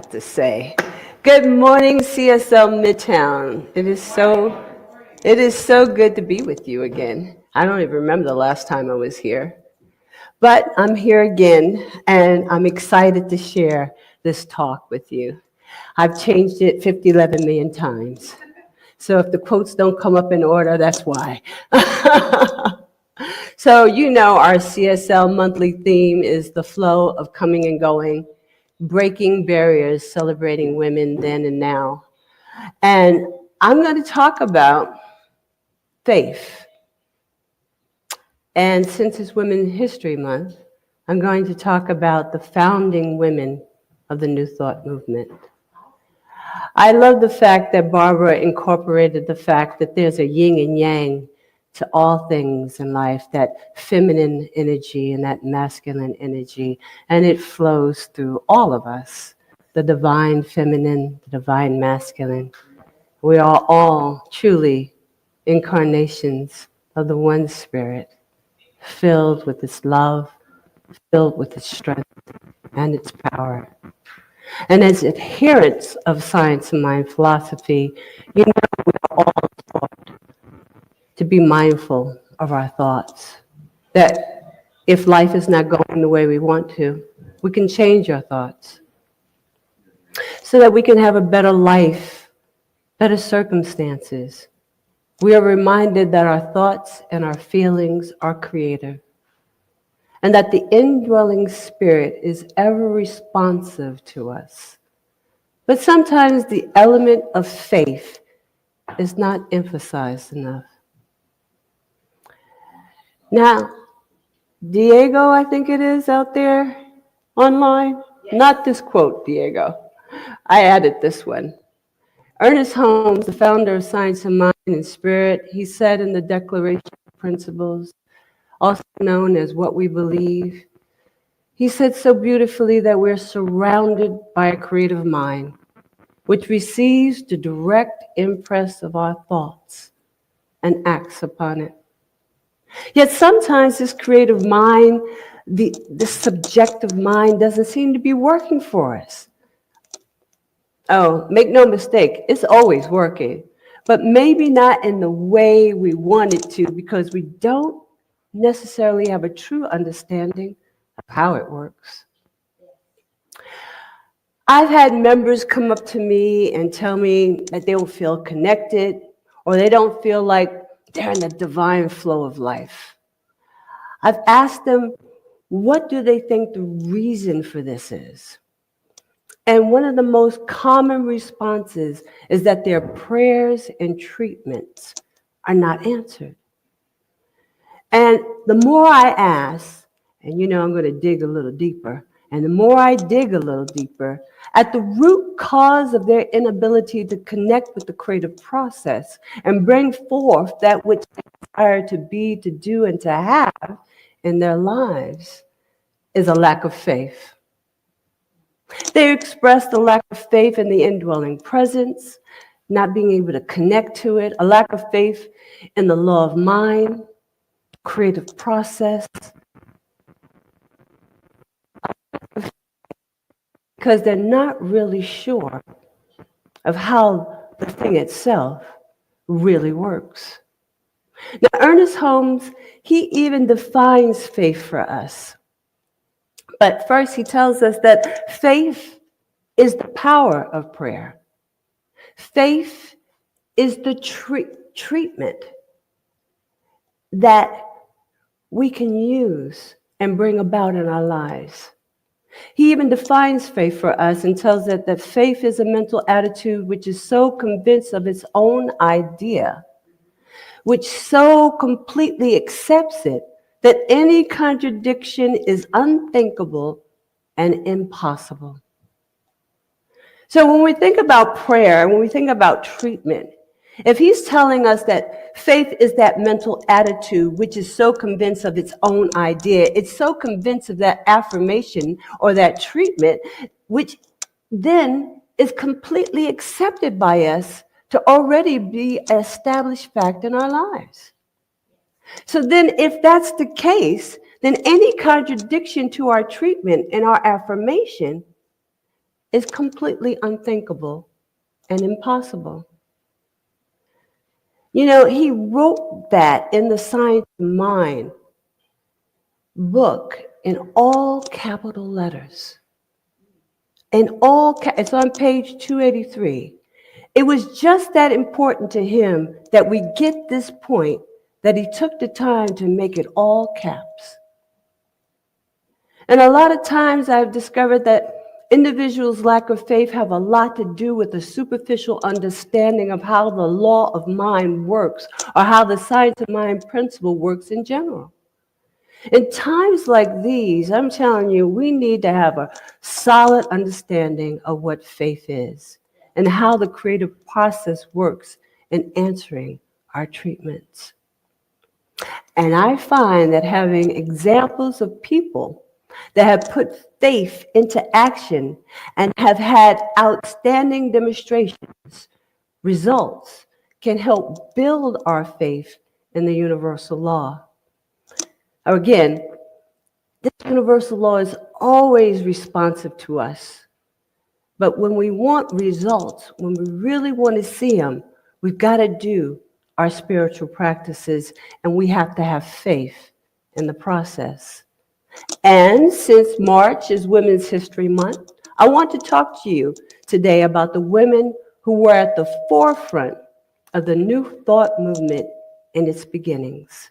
have to say. Good morning, CSL Midtown. It is so good to be with you again. I don't even remember the last time I was here. But I'm here again, and I'm excited to share this talk with you. I've changed it 11 million times. So if the quotes don't come up in order, that's why. So you know our CSL monthly theme is the flow of coming and going, breaking barriers, celebrating women then and now. And I'm going to talk about faith. And since it's Women's History Month, I'm going to talk about the founding women of the New Thought movement. I love the fact that Barbara incorporated the fact that there's a yin and yang to all things in life, that feminine energy and that masculine energy, and it flows through all of us, the divine feminine, the divine masculine. We are all truly incarnations of the one spirit, filled with its love, filled with its strength and its power. And as adherents of science and mind philosophy, you know, we are all taught to be mindful of our thoughts. That if life is not going the way we want to, we can change our thoughts so that we can have a better life, better circumstances. We are reminded that our thoughts and our feelings are creative, and that the indwelling spirit is ever responsive to us. But sometimes the element of faith is not emphasized enough. Now, Diego, I think it is out there online. Yes. Not this quote, Diego. I added this one. Ernest Holmes, the founder of Science and Mind and Spirit, he said in the Declaration of Principles, also known as What We Believe, he said so beautifully that we're surrounded by a creative mind, which receives the direct impress of our thoughts and acts upon it. Yet sometimes this creative mind, the subjective mind, doesn't seem to be working for us. Oh, make no mistake, it's always working, but maybe not in the way we want it to, because we don't necessarily have a true understanding of how it works. I've had members come up to me and tell me that they don't feel connected, or they don't feel like they're in the divine flow of life. I've asked them, what do they think the reason for this is? And one of the most common responses is that their prayers and treatments are not answered. And the more I ask, and you know I'm going to dig a little deeper, and the more I dig a little deeper, at the root cause of their inability to connect with the creative process and bring forth that which they desire to be, to do, and to have in their lives is a lack of faith. They express the lack of faith in the indwelling presence, not being able to connect to it, a lack of faith in the law of mind, creative process, because they're not really sure of how the thing itself really works. Now, Ernest Holmes, he even defines faith for us. But first, he tells us that faith is the power of prayer. Faith is the treatment that we can use and bring about in our lives. He even defines faith for us and tells us that faith is a mental attitude which is so convinced of its own idea, which so completely accepts it, that any contradiction is unthinkable and impossible. So when we think about prayer, when we think about treatment, if he's telling us that faith is that mental attitude which is so convinced of its own idea, it's so convinced of that affirmation or that treatment, which then is completely accepted by us to already be an established fact in our lives. So then if that's the case, then any contradiction to our treatment and our affirmation is completely unthinkable and impossible. You know, he wrote that in the Science of Mind book in all capital letters. It's on page 283. It was just that important to him that we get this point, that he took the time to make it all caps. And a lot of times I've discovered that individuals' lack of faith have a lot to do with a superficial understanding of how the law of mind works, or how the science of mind principle works in general. In times like these, I'm telling you, we need to have a solid understanding of what faith is and how the creative process works in answering our treatments. And I find that having examples of people that have put faith into action and have had outstanding demonstrations, results, can help build our faith in the universal law. Again, this universal law is always responsive to us. But when we want results, when we really want to see them, we've got to do our spiritual practices, and we have to have faith in the process. And since March is Women's History Month, I want to talk to you today about the women who were at the forefront of the New Thought movement in its beginnings.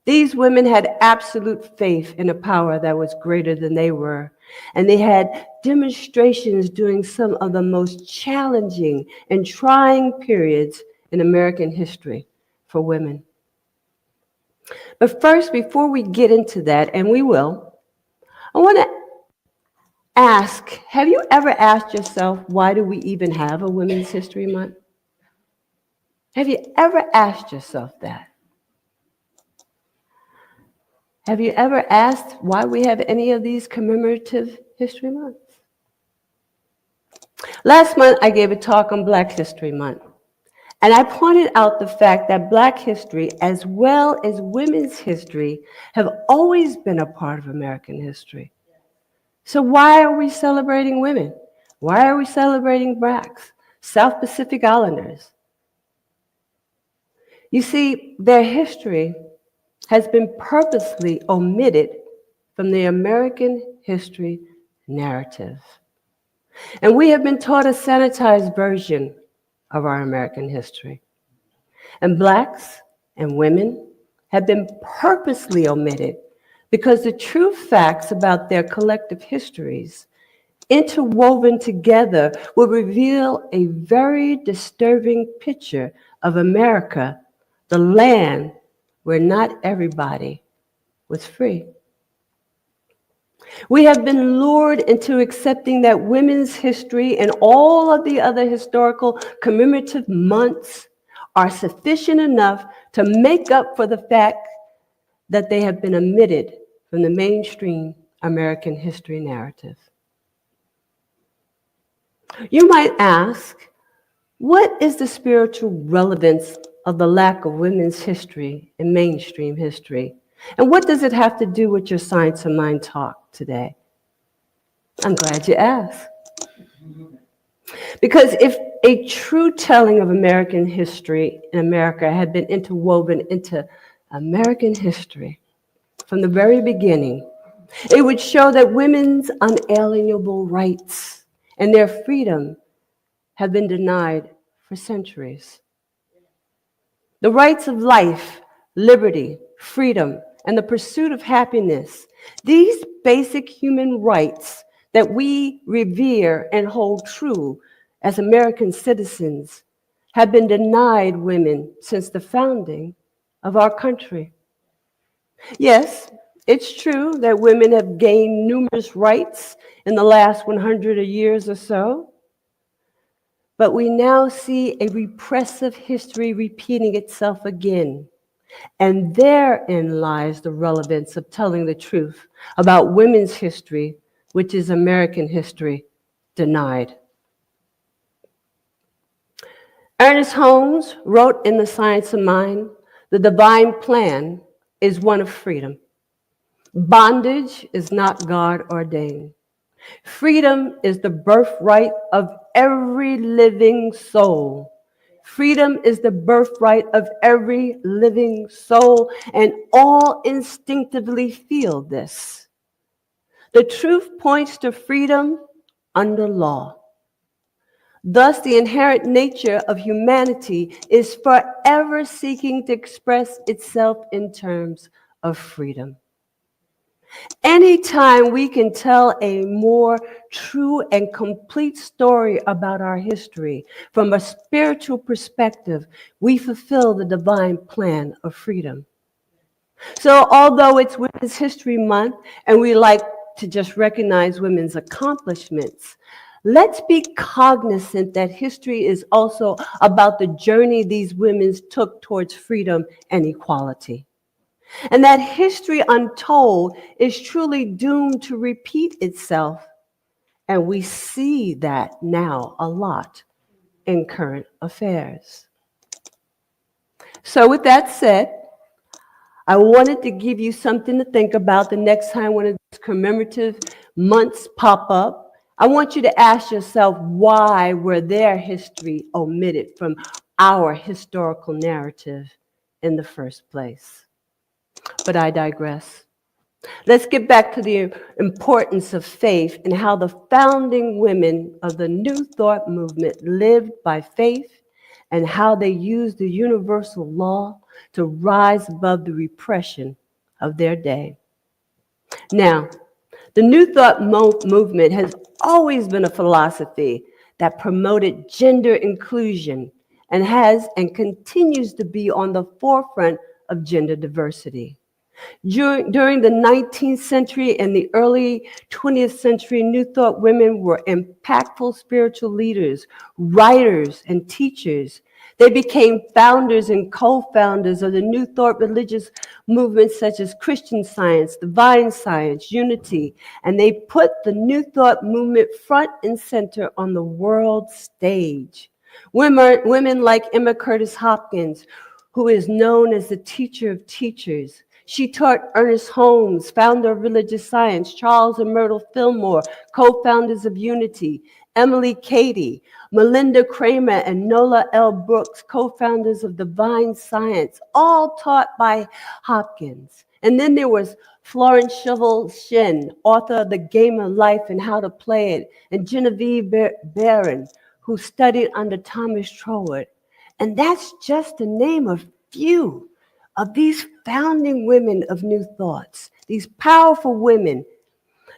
These women had absolute faith in a power that was greater than they were, and they had demonstrations during some of the most challenging and trying periods in American history for women. But first, before we get into that, and we will, I want to ask, have you ever asked yourself, why do we even have a Women's History Month? Have you ever asked yourself that? Have you ever asked why we have any of these commemorative history months? Last month, I gave a talk on Black History Month, and I pointed out the fact that Black history, as well as women's history, have always been a part of American history. So why are we celebrating women? Why are we celebrating Blacks, South Pacific Islanders? You see, their history has been purposely omitted from the American history narrative. And we have been taught a sanitized version of our American history. And Blacks and women have been purposely omitted because the true facts about their collective histories, interwoven together, will reveal a very disturbing picture of America, the land where not everybody was free. We have been lured into accepting that women's history and all of the other historical commemorative months are sufficient enough to make up for the fact that they have been omitted from the mainstream American history narrative. You might ask, what is the spiritual relevance of the lack of women's history in mainstream history? And what does it have to do with your Science of Mind talk today? I'm glad you asked. Because if a true telling of American history in America had been interwoven into American history from the very beginning, it would show that women's unalienable rights and their freedom have been denied for centuries. The rights of life, liberty, freedom, and the pursuit of happiness, these basic human rights that we revere and hold true as American citizens, have been denied women since the founding of our country. Yes, it's true that women have gained numerous rights in the last 100 years or so, but we now see a repressive history repeating itself again. And therein lies the relevance of telling the truth about women's history, which is American history denied. Ernest Holmes wrote in The Science of Mind, the divine plan is one of freedom. Bondage is not God ordained. Freedom is the birthright of every living soul. Freedom is the birthright of every living soul, and all instinctively feel this. The truth points to freedom under law. Thus, the inherent nature of humanity is forever seeking to express itself in terms of freedom. Anytime we can tell a more true and complete story about our history from a spiritual perspective, we fulfill the divine plan of freedom. So although it's Women's History Month and we like to just recognize women's accomplishments, let's be cognizant that history is also about the journey these women took towards freedom and equality. And that history untold is truly doomed to repeat itself. And we see that now a lot in current affairs. So with that said, I wanted to give you something to think about the next time one of these commemorative months pop up. I want you to ask yourself, why were their history omitted from our historical narrative in the first place? But I digress. Let's get back to the importance of faith and how the founding women of the New Thought movement lived by faith and how they used the universal law to rise above the repression of their day. Now, the New Thought movement has always been a philosophy that promoted gender inclusion and has and continues to be on the forefront of gender diversity. During the 19th century and the early 20th century, New Thought women were impactful spiritual leaders, writers, and teachers. They became founders and co-founders of the New Thought religious movements such as Christian Science, Divine Science, Unity, and they put the New Thought movement front and center on the world stage. Women like Emma Curtis Hopkins, who is known as the teacher of teachers. She taught Ernest Holmes, founder of religious science, Charles and Myrtle Fillmore, co-founders of Unity, Emily Cady, Melinda Kramer, and Nola L. Brooks, co-founders of Divine Science, all taught by Hopkins. And then there was Florence Scovel Shinn, author of The Game of Life and How to Play It, and Genevieve Barron, who studied under Thomas Troward. And that's just to name a few of these founding women of New Thoughts, these powerful women.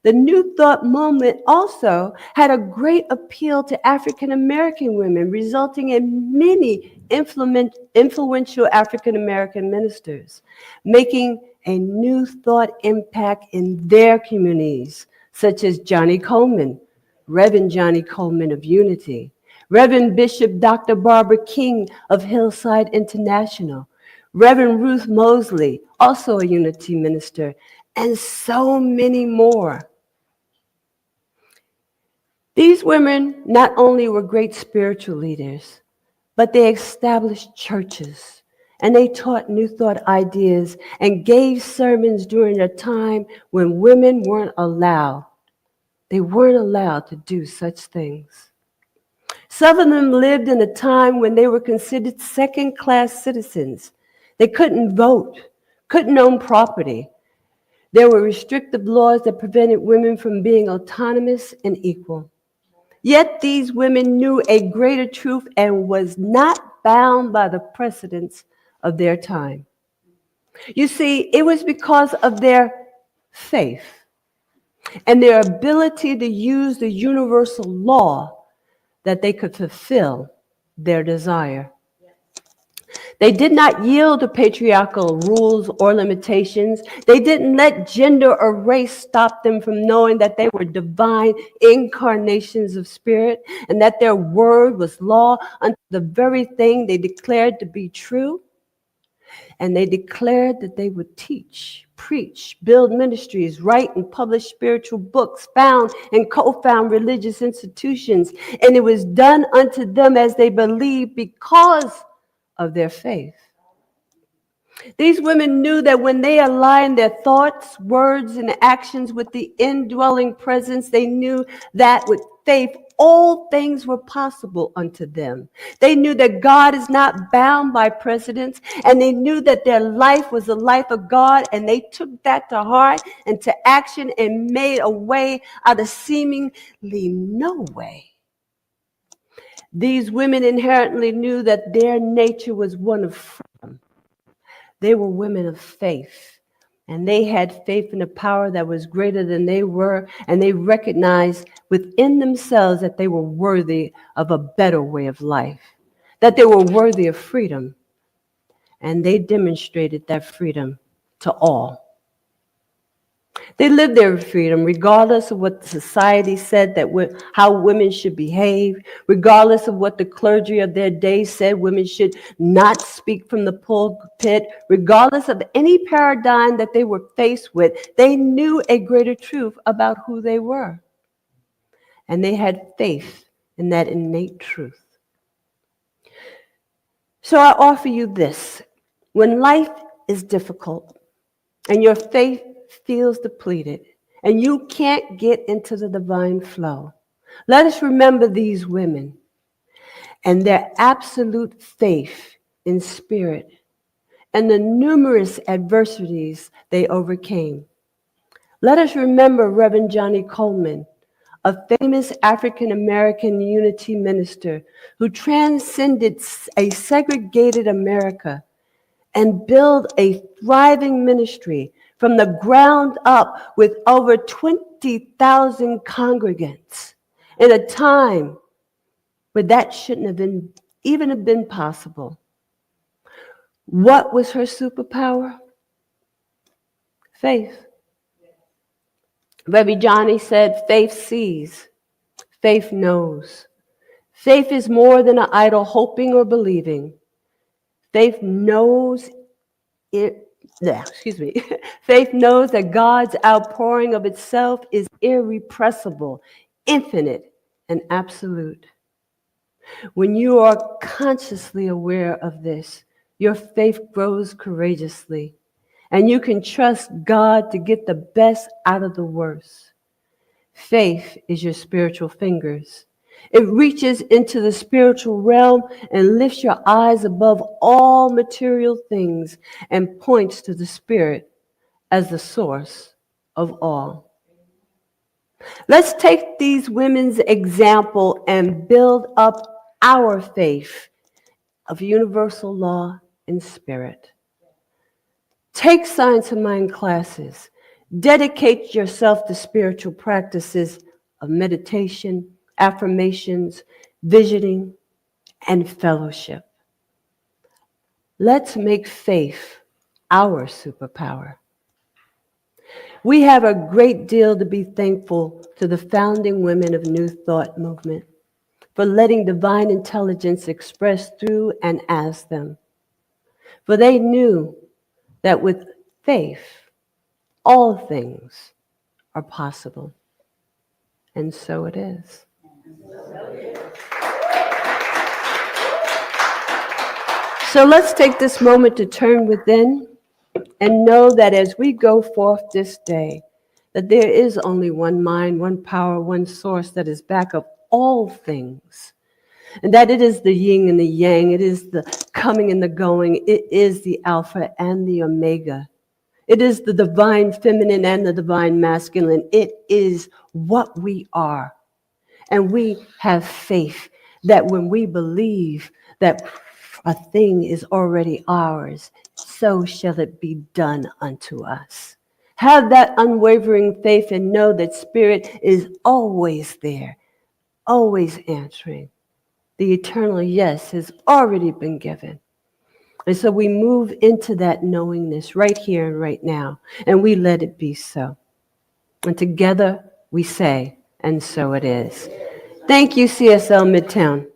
The New Thought movement also had a great appeal to African American women, resulting in many influential African American ministers, making a New Thought impact in their communities, such as Johnny Coleman, Reverend Johnny Coleman of Unity, Reverend Bishop Dr. Barbara King of Hillside International, Reverend Ruth Mosley, also a Unity minister, and so many more. These women not only were great spiritual leaders, but they established churches, and they taught New Thought ideas and gave sermons during a time when women weren't allowed. They weren't allowed to do such things. Some of them lived in a time when they were considered second-class citizens. They couldn't vote, couldn't own property. There were restrictive laws that prevented women from being autonomous and equal. Yet these women knew a greater truth and was not bound by the precedents of their time. You see, it was because of their faith and their ability to use the universal law that they could fulfill their desire. They did not yield to patriarchal rules or limitations. They didn't let gender or race stop them from knowing that they were divine incarnations of spirit and that their word was law unto the very thing they declared to be true. And they declared that they would teach, preach, build ministries, write and publish spiritual books, found and co-found religious institutions. And it was done unto them as they believed because of their faith. These women knew that when they aligned their thoughts, words, and actions with the indwelling presence, they knew that with faith, all things were possible unto them. They knew that God is not bound by precedents, and they knew that their life was the life of God, and they took that to heart and to action and made a way out of seemingly no way. These women inherently knew that their nature was one of freedom. They were women of faith, and they had faith in a power that was greater than they were, and they recognized within themselves that they were worthy of a better way of life, that they were worthy of freedom, and they demonstrated that freedom to all. They lived their freedom regardless of what society said how women should behave, regardless of what the clergy of their day said women should not speak from the pulpit, regardless of any paradigm that they were faced with. They knew a greater truth about who they were. And they had faith in that innate truth. So I offer you this. When life is difficult and your faith feels depleted and you can't get into the divine flow, let us remember these women and their absolute faith in spirit and the numerous adversities they overcame. Let us remember Reverend Johnny Coleman, a famous African-American unity minister who transcended a segregated America and built a thriving ministry from the ground up with over 20,000 congregants in a time where that shouldn't have even been possible. What was her superpower? Faith. Reverend Johnny said, faith sees, faith knows. Faith is more than an idle hoping or believing. Faith knows Faith knows that God's outpouring of itself is irrepressible, infinite, and absolute. When you are consciously aware of this, your faith grows courageously, and you can trust God to get the best out of the worst. Faith is your spiritual fingers. It reaches into the spiritual realm and lifts your eyes above all material things and points to the Spirit as the source of all. Let's take these women's example and build up our faith of universal law and spirit. Take science of mind classes. Dedicate yourself to spiritual practices of meditation, affirmations, visioning, and fellowship. Let's make faith our superpower. We have a great deal to be thankful to the founding women of New Thought movement for letting divine intelligence express through and as them. For they knew that with faith, all things are possible. And so it is. So let's take this moment to turn within and know that as we go forth this day, that there is only one mind, one power, one source that is back of all things. And that it is the yin and the yang, it is the coming and the going, it is the alpha and the omega. It is the divine feminine and the divine masculine. It is what we are. And we have faith that when we believe that a thing is already ours, so shall it be done unto us. Have that unwavering faith and know that Spirit is always there, always answering. The eternal yes has already been given. And so we move into that knowingness right here and right now, and we let it be so. And together we say, and so it is. Thank you, CSL Midtown.